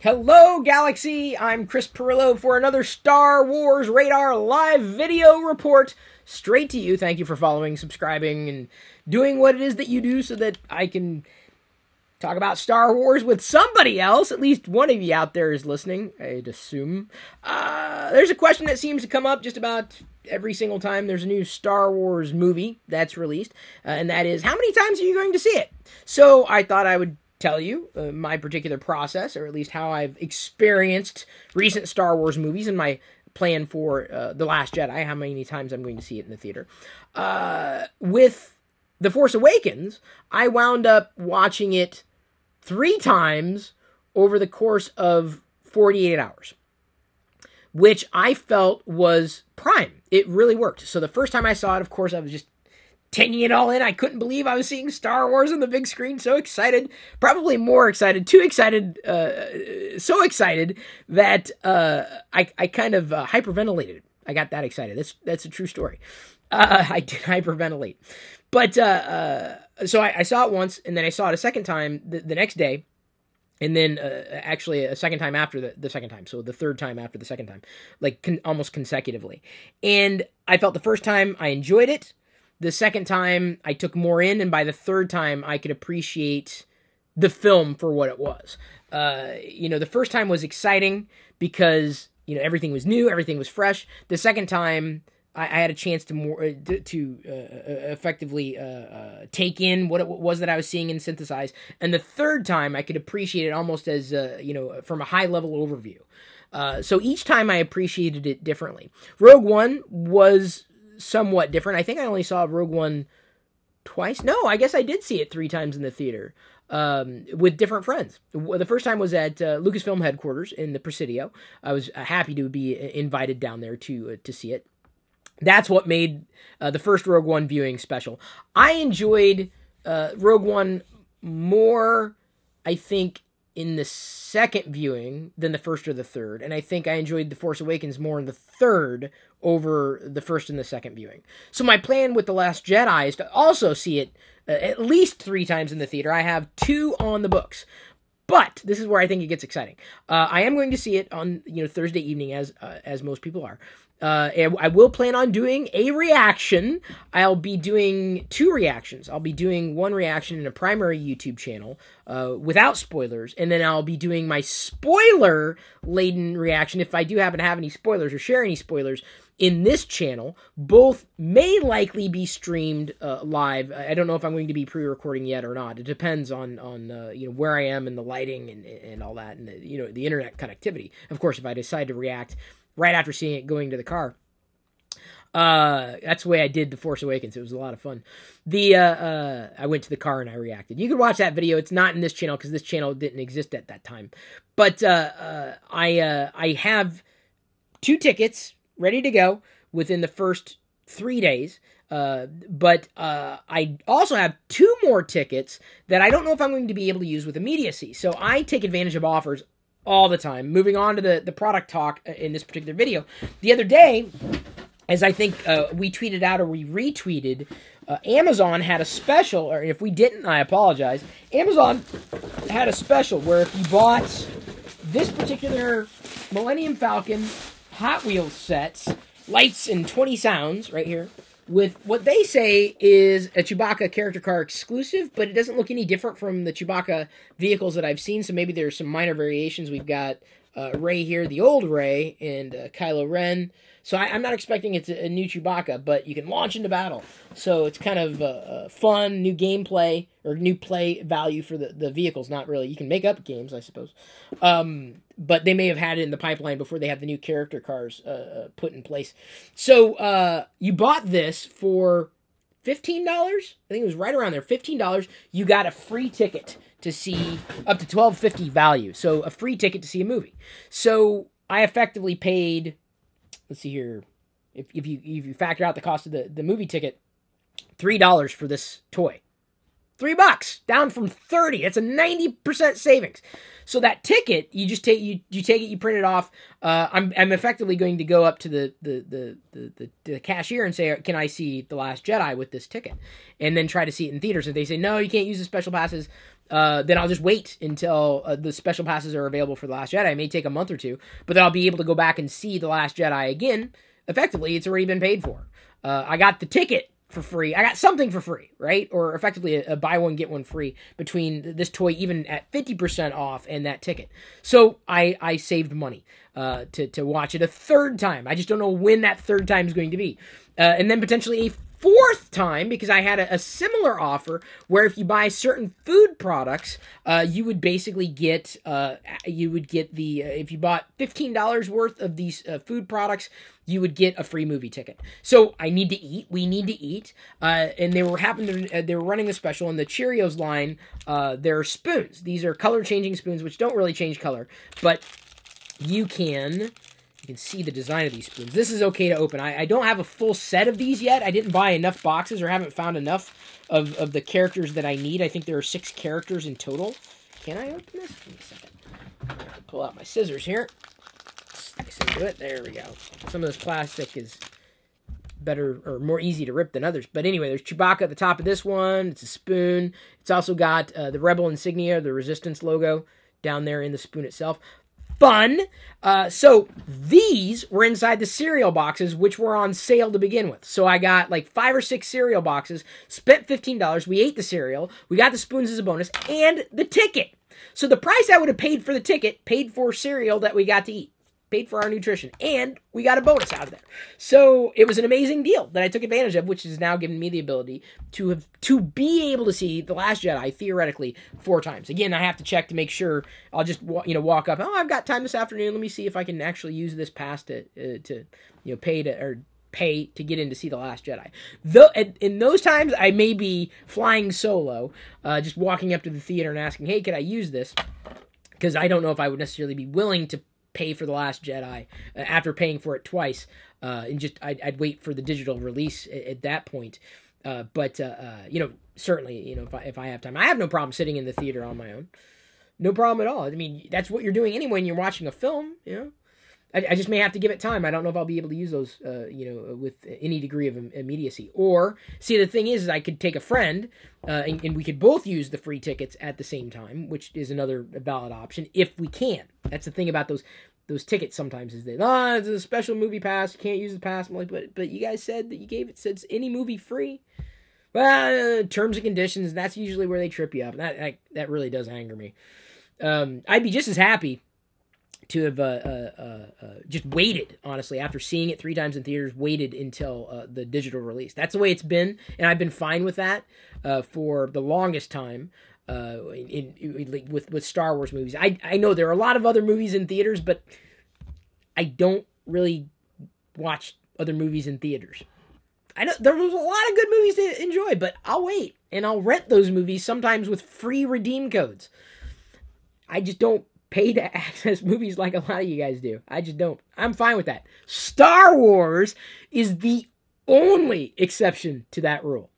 Hello, Galaxy! I'm Chris Perillo for another Star Wars Radar live video report straight to you. Thank you for following, subscribing, and doing what it is that you do so that I can talk about Star Wars with somebody else. At least one of you out there is listening, I'd assume. There's a question that seems to come up just about every single time there's a new Star Wars movie that's released, and that is, how many times are you going to see it? So I thought I would tell you my particular process, or at least how I've experienced recent Star Wars movies and my plan for The Last Jedi, how many times I'm going to see it in the theater. With The Force Awakens, I wound up watching it 3 times over the course of 48 hours, which I felt was prime. It really worked. So the first time I saw it, of course, I was just taking it all in. I couldn't believe I was seeing Star Wars on the big screen. So excited, probably more excited, too excited, so excited that I kind of hyperventilated. I got that excited. That's a true story. I did hyperventilate. But so I saw it once, and then I saw it a second time the next day, and then actually a second time after the second time. So the third time after the second time, like almost consecutively. And I felt the first time I enjoyed it. The second time, I took more in, and by the third time, I could appreciate the film for what it was. The first time was exciting because, everything was new, everything was fresh. The second time, I had a chance to effectively take in what it was that I was seeing and synthesize. And the third time, I could appreciate it almost as, from a high-level overview. So each time, I appreciated it differently. Rogue One was somewhat different. I think I only saw Rogue One twice. No, I guess I did see it 3 times in the theater with different friends. The first time was at Lucasfilm headquarters in the Presidio. I was happy to be invited down there to see it. That's what made the first Rogue One viewing special. I enjoyed Rogue One more, I think, in the second viewing than the first or the third. And I think I enjoyed The Force Awakens more in the third over the first and the second viewing. So my plan with The Last Jedi is to also see it at least 3 times in the theater. I have 2 on the books. But this is where I think it gets exciting. I am going to see it on Thursday evening, as most people are. And I will plan on doing a reaction. I'll be doing 2 reactions. I'll be doing 1 reaction in a primary YouTube channel without spoilers, and then I'll be doing my spoiler-laden reaction if I do happen to have any spoilers or share any spoilers in this channel. Both may likely be streamed live. I don't know if I'm going to be pre-recording yet or not. It depends on where I am and the lighting and all that, and the internet connectivity. Of course, if I decide to react right after seeing it going to the car. That's the way I did The Force Awakens. It was a lot of fun. I went to the car and I reacted. You can watch that video. It's not in this channel because this channel didn't exist at that time. But I have 2 tickets ready to go within the first 3 days. But I also have 2 more tickets that I don't know if I'm going to be able to use with immediacy. So I take advantage of offers all the time. Moving on to the product talk in this particular video. The other day, as I think we tweeted out or we retweeted, Amazon had a special, or if we didn't, I apologize. Amazon had a special where if you bought this particular Millennium Falcon Hot Wheels sets, lights and 20 sounds right here, with what they say is a Chewbacca character car exclusive, but it doesn't look any different from the Chewbacca vehicles that I've seen, so maybe there's some minor variations. We've got Rey here, the old Rey, and Kylo Ren. So I'm not expecting it's a new Chewbacca, but you can launch into battle. So it's kind of fun, new gameplay, or new play value for the vehicles. Not really. You can make up games, I suppose. But they may have had it in the pipeline before they have the new character cars put in place. So you bought this for $15? I think it was right around there. $15. You got a free ticket to see up to $12.50 value. So a free ticket to see a movie. So I effectively paid, let's see here, if you factor out the cost of the movie ticket, $3 for this toy. $3, down from 30. That's a 90% savings. So that ticket, you just take you take it, you print it off. I'm effectively going to go up to the cashier and say, can I see The Last Jedi with this ticket? And then try to see it in theaters. If they say, no, you can't use the special passes, then I'll just wait until the special passes are available for The Last Jedi. It may take a month or two, but then I'll be able to go back and see The Last Jedi again. Effectively, it's already been paid for. I got the ticket for free. I got something for free, right? Or effectively a buy one, get one free between this toy even at 50% off and that ticket. So I saved money to watch it a third time. I just don't know when that third time is going to be. And then potentially a fourth time, because I had a similar offer where if you buy certain food products, you would basically get, if you bought $15 worth of these food products, you would get a free movie ticket. So I need to eat. We need to eat. And they were running a special in the Cheerios line. There are spoons. These are color changing spoons, which don't really change color, but you can see the design of these spoons. This is okay to open. I don't have a full set of these yet. I didn't buy enough boxes or haven't found enough of the characters that I need. I think there are 6 characters in total. Can I open this? Give me a second. I'm going to pull out my scissors here. Slice into it. There we go. Some of this plastic is better or more easy to rip than others. But anyway, there's Chewbacca at the top of this one. It's a spoon. It's also got the Rebel insignia, the Resistance logo down there in the spoon itself. Fun. So these were inside the cereal boxes, which were on sale to begin with. So I got like 5 or 6 cereal boxes, spent $15. We ate the cereal. We got the spoons as a bonus and the ticket. So the price I would have paid for the ticket paid for cereal that we got to eat. Paid for our nutrition, and we got a bonus out of there. So it was an amazing deal that I took advantage of, which has now given me the ability to be able to see The Last Jedi theoretically 4 times. Again, I have to check to make sure. I'll just walk up. Oh, I've got time this afternoon. Let me see if I can actually use this pass to pay to get in to see The Last Jedi. Though in those times, I may be flying solo, just walking up to the theater and asking, "Hey, could I use this?" Because I don't know if I would necessarily be willing to pay for The Last Jedi after paying for it twice, and just I'd wait for the digital release at that point. But certainly, if I have time, I have no problem sitting in the theater on my own. No problem at all. I mean, that's what you're doing anyway when you're watching a film. I just may have to give it time. I don't know if I'll be able to use those, with any degree of immediacy. Or, see, the thing is I could take a friend, and we could both use the free tickets at the same time, which is another valid option, if we can. That's the thing about those tickets sometimes is that, it's a special movie pass, you can't use the pass. I'm like, but you guys said that you gave it, said any movie free. Well, terms and conditions, that's usually where they trip you up. And that really does anger me. I'd be just as happy to have just waited, honestly, after seeing it 3 times in theaters, waited until the digital release. That's the way it's been, and I've been fine with that for the longest time with Star Wars movies. I know there are a lot of other movies in theaters, but I don't really watch other movies in theaters. I know there was a lot of good movies to enjoy, but I'll wait, and I'll rent those movies sometimes with free redeem codes. I just don't pay to access movies like a lot of you guys do. I just don't. I'm fine with that. Star Wars is the only exception to that rule.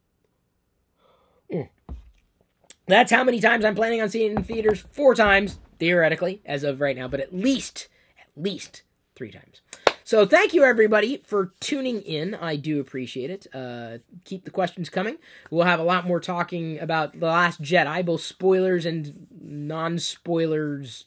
That's how many times I'm planning on seeing it in theaters. 4 times, theoretically, as of right now, but at least 3 times. So thank you, everybody, for tuning in. I do appreciate it. Keep the questions coming. We'll have a lot more talking about The Last Jedi, both spoilers and non-spoilers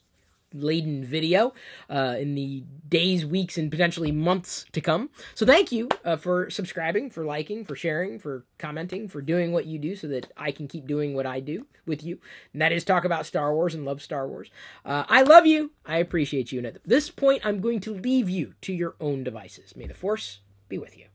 laden video in the days, weeks, and potentially months to come. So thank you for subscribing, for liking, for sharing, for commenting, for doing what you do so that I can keep doing what I do with you. And that is talk about Star Wars and love Star Wars. I love you. I appreciate you. And at this point, I'm going to leave you to your own devices. May the Force be with you.